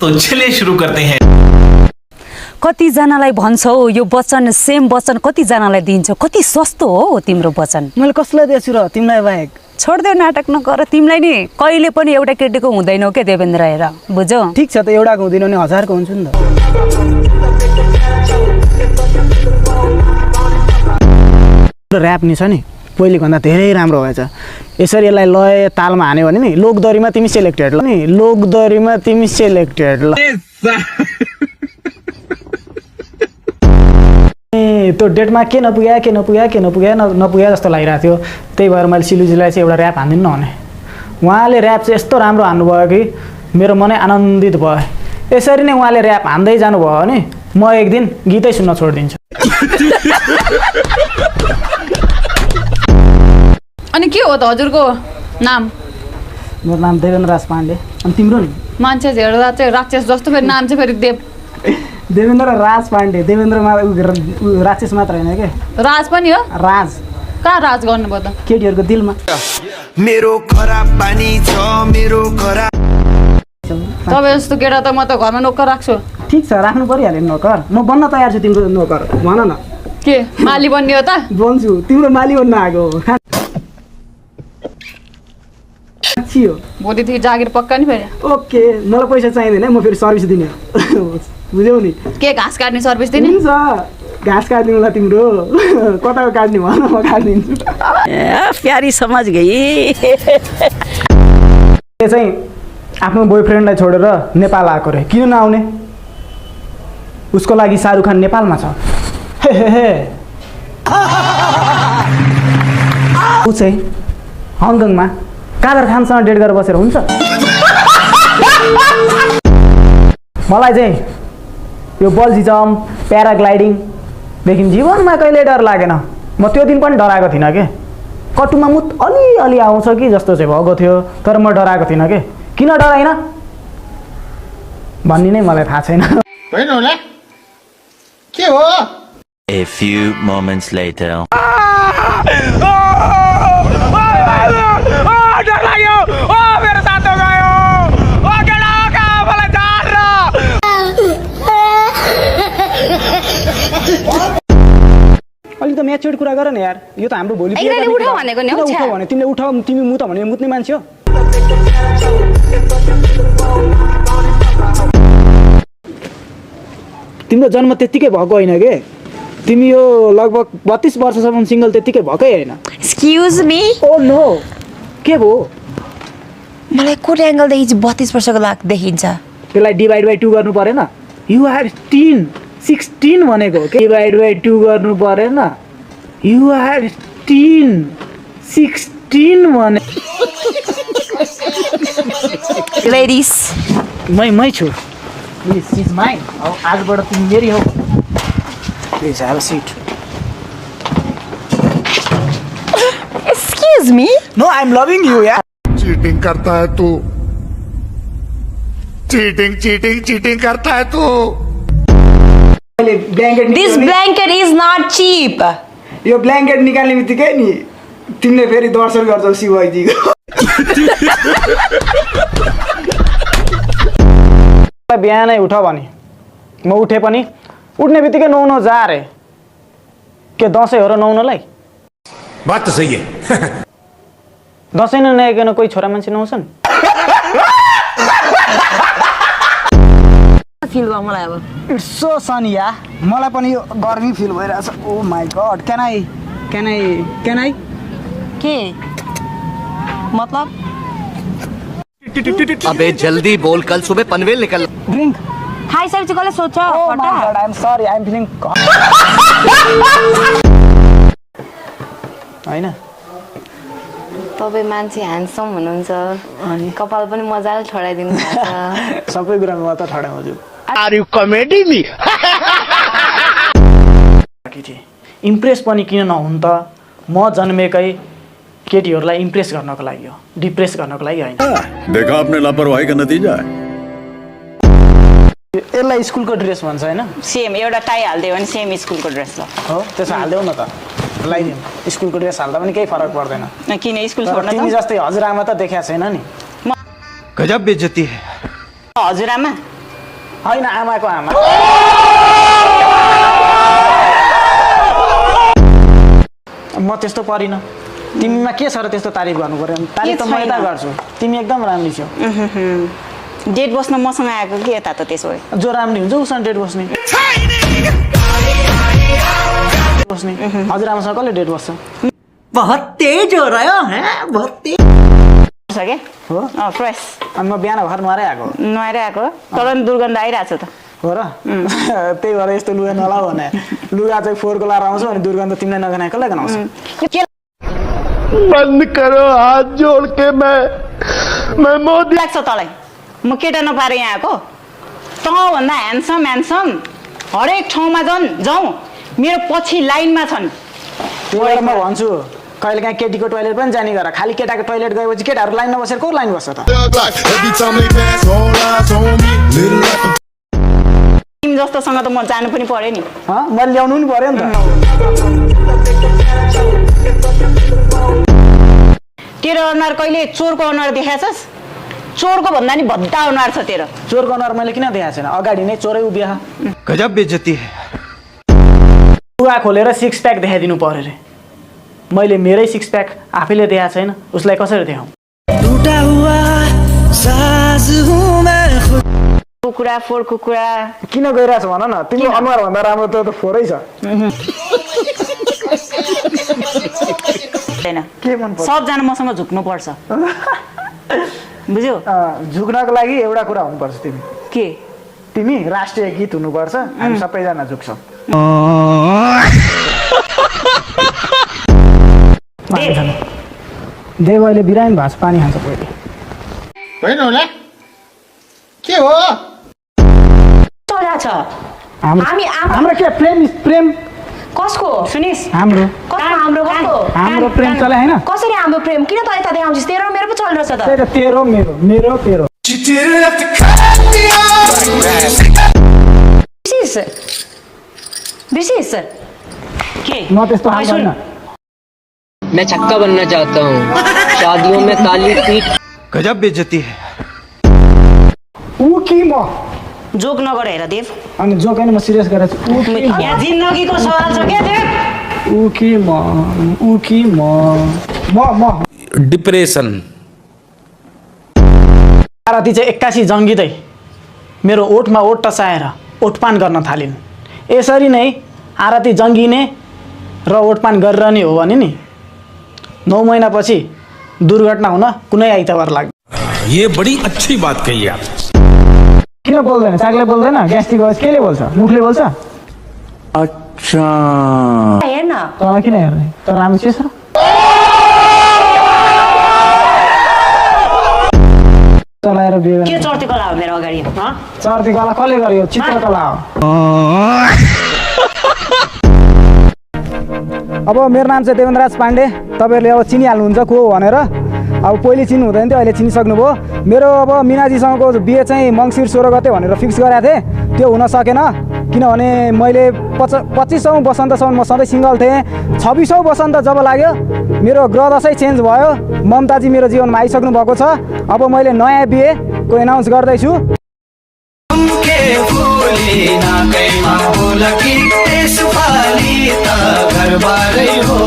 तो चलिए शुरू करते हैं। कतिजनालाई भन्छौ यो वचन सेम वचन कतिजनालाई दिन्छौ, कति सस्तो हो तिम्रो वचन? मैले कसलाई दिएछु र तिमीलाई बाहेक? छोड्देऊ नाटक नगर, तिमीलाई नि कहिले पनि एउटा केटीको हुँदैनौ के देवेन्द्र हेर, बुझ्यौ? ठिक छ त, एउटाको हुँदैन भने हजारको हुन्छ नि त। ऱ्याप नि छ नि पहिले भन्दा धेरै राम्रो भएछ। यसरी यसलाई लय तालमा हान्यो भने नि लोकदरीमा तिमी सेलेक्टेड ल, नि लोकदरीमा तिमी सेलेक्टेड ल। त्यो डेटमा के नपुग्या जस्तो लागिरहेको थियो। त्यही भएर मैले सिलुजीलाई चाहिँ एउटा ऱ्याप हानिदिनु न भने उहाँले ऱ्याप चाहिँ यस्तो राम्रो हान्नुभयो कि मेरो मनै आनन्दित भयो। यसरी नै उहाँले ऱ्याप हान्दै जानुभयो भने म एक दिन गीतै सुन्न छोडिदिन्छु। अनि के हो त हजुरको नाम? मेरो नाम देवेन्द्र राज पाण्डे। अनि तिम्रो नि? मान्छे हेर्दा चाहिँ राक्षस जस्तो, फेरि नाम चाहिँ फेरि देवेन्द्र राज पाण्डे। देवेन्द्रमा राक्षस मात्र होइन के, राज पनि हो। राज कहाँ राज गर्नुभयो त? केटीहरूको दिलमा। मेरो खराब बानी छ, मेरो खराब। तपाईँ जस्तो केटा त म त घरमा नोकर राख्छु। ठिक छ, राख्नु परिहाल्यो नोकर। म बन्न तयार छु तिम्रो नोकर। भन न के माली बन्ने हो त? बन्छु, तिम्रो माली बन्न आएको हो। भोलिदेखि जागिर पक्का नि फेरि। ओके, मलाई पैसा चाहिँदैन, म फेरि सर्भिस दिने बुझ्यौ नि? के घाँस काट्ने सर्भिस दिने? हुन्छ, घाँस काटिदिनु होला तिम्रो। कताको काट्ने भन, म काटिदिन्छु। प्यारी समझ गई। त्यो चाहिँ आफ्नो बोयफ्रेन्डलाई छोडेर नेपाल आएको रे। किन नआउने? उसको लागि शाहरुख खान नेपालमा छ। ऊ चाहिँ हङकङमा कादर खानसँग डेट गरेर बसेर हुन्छ? मलाई चाहिँ यो बल्जी जम्प, प्याराग्लाइडिङदेखि जीवनमा कहिले डर लागेन। म त्यो दिन पनि डराएको थिइनँ के। कटुमा मुत अलिअलि आउँछ कि जस्तो चाहिँ भएको थियो, तर म डराएको थिइनँ के। किन डराइन भन्ने नै मलाई थाहा छैन। होइन होला के हो? A few moments later. अलिक त म्याच्योर्ड कुरा गर न यार। यो त हाम्रो भोलि उठाउ भनेको नि, उठाउ भने तिमीले उठाउ, तिमी मुत भने मुत्ने मान्छे हो। तिम्रो जन्म त्यतिकै भएको होइन के। तिमी यो लगभग 32 वर्षसम्म सिङ्गल त्यतिकै भएकै होइन। Excuse me. ओ नो, के भयो? मलाई कुन एंगलदेखि 32 वर्षको देखिन्छ? त्यसलाई डिभाइड बाई 2 गर्नु परेन? यु आर 16 भनेको के। डिभाइड बाई 2 गर्नु परेन? यु आर 16 भने। लेडिज मै छु। Please is mine. आजबाट तिमी मेरी हो। Please have a seat. Excuse me. No, I am loving you यार। चीटिंग करता है तू, चीटिंग करता है तू। This blanket is not cheap. यो ब्ल्याङ्केट निकाल्ने बित्तिकै नि तिमीले फेरि दर्शन गर्छौ शिवजीको। बिहानै उठ भने म उठे पनि उठ्ने बित्तिकै नुहाउन जा रे। के दसैँ हो र नुहाउनलाई? बात तो सही है। दसैँ नआइकन कोही छोरा मान्छे नुहाउँछन्? फिल भयो मलाई अब। इट्स सो सनी या। मलाई पनि यो गर्मी फिल भइरहेछ। ओ माई गॉड, क्यान आई के मतलब? अबे जल्दी बोल, कल सुबह पनवेल निकल। ड्रिंक खाइसकेपछि कसले सोध्छ? Oh my God, I'm sorry, I'm feeling हैन। तपाईँ मान्छे ह्यान्डसम हुनुहुन्छ, अनि कपाल पनि मजाले छडाइदिनु भएको छ। सबै कुरामा म त ठडा हुन्छु। Are you comedy me? Impress पनि किन नहुन् त? म जन्मेकै केटीहरूलाई इम्प्रेस गर्नको लागि हो, डिप्रेस गर्नको लागि होइन। देखा आपने लापरवाही का नतीजा है। यसलाई स्कुलको ड्रेस भन्छ होइन? सेम एउटा टाई हाल्दियो भने सेम स्कुलको ड्रेस ल। हो, त्यसो हालिदेऊ न त। लगाइदिउँ। स्कुलको ड्रेस हाल्दा पनि केही फरक पर्दैन। किन स्कुल छोड्न? तिमी जस्तै हजुरआमा त देखाएको छैन नि। गजब बेइज्जती है। हजुरआमा होइन आमाको आमा म त्यस्तो परिनँ तिमीमा के छ र त्यस्तो तारिफ गर्नु पर्यो तारिफ त म यता गर्छु तिमी एकदम राम्रो छौ डेट बस्न मसँग आएको कि यता त त्यसो भए जो राम्रो हुन्छ उसँग डेट बस्ने हजुरआमासँग कसले डेट बस्छ बहुत तेज हो रहा है बहुत तेज छ के हो फ्रेस अनि म बिहान भर्खर नुहारै आएको नुहाएर आएको तर पनि दुर्गन्ध आइरहेको छ त हो र त्यही भएर यस्तो लुगा नलाऊ भने लुगा चाहिँ फोहोरको लाएर आउँछु अनि दुर्गन्ध तिमीलाई नगनाए कसलाई गनाउँछ बंद करो हाथ जोड़ के मैं मोदी लाग्छ तँलाई म केटा नपाएर यहाँ आएको तँभन्दा ह्यान्डसम हरेक ठाउँमा जाउँ मेरो पछि लाइनमा छन् त्यही भएर म भन्छु कहिले काहीँ केटीको टोइलेट पनि जाने गर खालि केटाको टोइलेट गएपछि केटाहरू लाइनमा बसेर को लाइन बस्छ त तिमी जस्तोसँग त म जानु पनि पर्यो नि मैले ल्याउनु पनि पर्यो नि त तेरो अनुहार कहिले चोरको अनुहार देखाएछस् चोरको भन्दा नि भद्दा अनुहार छ तेरो चोरको अनुहार मैले किन देखाएको छैन अगाडि नै चोरै उभिया गजब बेइज्जती है लुगा खोलेर सिक्स प्याक देखाइदिनु पर्यो रे मैले मेरै सिक्स प्याक आफैले देखाएको छैन उसलाई कसरी देखाउँ कुकुरा फोर कुकुरा किन गइरहेछ भन न तिम्रो अनुहार भन्दा राम्रो त फोरै छ छैन के मन पर्छ सबजना मसँग झुक्नु पर्छ बुझ्यौ झुक्नको लागि एउटा कुरा हुनुपर्छ के तिमी राष्ट्रिय गीत हुनुपर्छ हामी सबैजना झुक्छौँ देव अहिले बिरामी भएको छ पानी खान्छ पहिले होइन होला के हो छ हाम्रो के प्रेम कसको सुनिस् हाम्रो हाम्रो प्रेम चले हैन कसरी हाम्रो प्रेम किन त यता देखाउँछस् तेरो मेरो पो चलिरहेछ त तेरो मेरो विशेष के म त्यस्तो हाल्दैन मैं छक्का बनना चाहता हूँ शादियों में ताली पीट गजब बेइज्जती है ऊ कि म जोक नगर हेर देव अनि जो कैन म सिरियस गरेछु यहाँ जिन्दगीको सवाल छ क्या देव ऊ कि म डिप्रेशन आरती चाहिँ 81 जङ्गिँदै मेरो ओठमा ओठ टसाएर ओठपान गर्न थालिन् यसरी नै आरती जङ्गिने र ओठपान गरिरहने हो भने नि 9 महिनापछि दुर्घटना हुन कुनै आइतबार लाग्छ ये बड़ी अच्छी बात कही आप किन बोल्दैन चाकले बोल्दैन ग्यास्ट्रिक भएपछि केले बोल्छ मुखले बोल्छ अच्छा हेर न तँलाई किन हेर्ने त राम्रो छ चलाएर बिहे के चर्ती कला हो मेरो अगाडि चर्ती कला कसले गर्यो चित्रकला हो अब मेरो नाम चाहिँ देवेन्द्रराज पाण्डे तपाईँहरूले अब चिनिहाल्नुहुन्छ को हो भनेर अब पहिले चिन्नु हुँदैन थियो अहिले चिनिसक्नुभयो मेरो अब मिनाजीसँगको बिहे चाहिँ मङ्सिर 16 गते भनेर फिक्स गरेको थिएँ त्यो हुन सकेन किनभने मैले 25औँ वसन्तसम्म म सधैँ सिङ्गल थिएँ 26औँ वसन्त जब लाग्यो मेरो ग्रह दशै चेन्ज भयो ममताजी मेरो जीवनमा आइसक्नु भएको छ अब मैले नयाँ बिहेको एनाउन्स गर्दैछु घर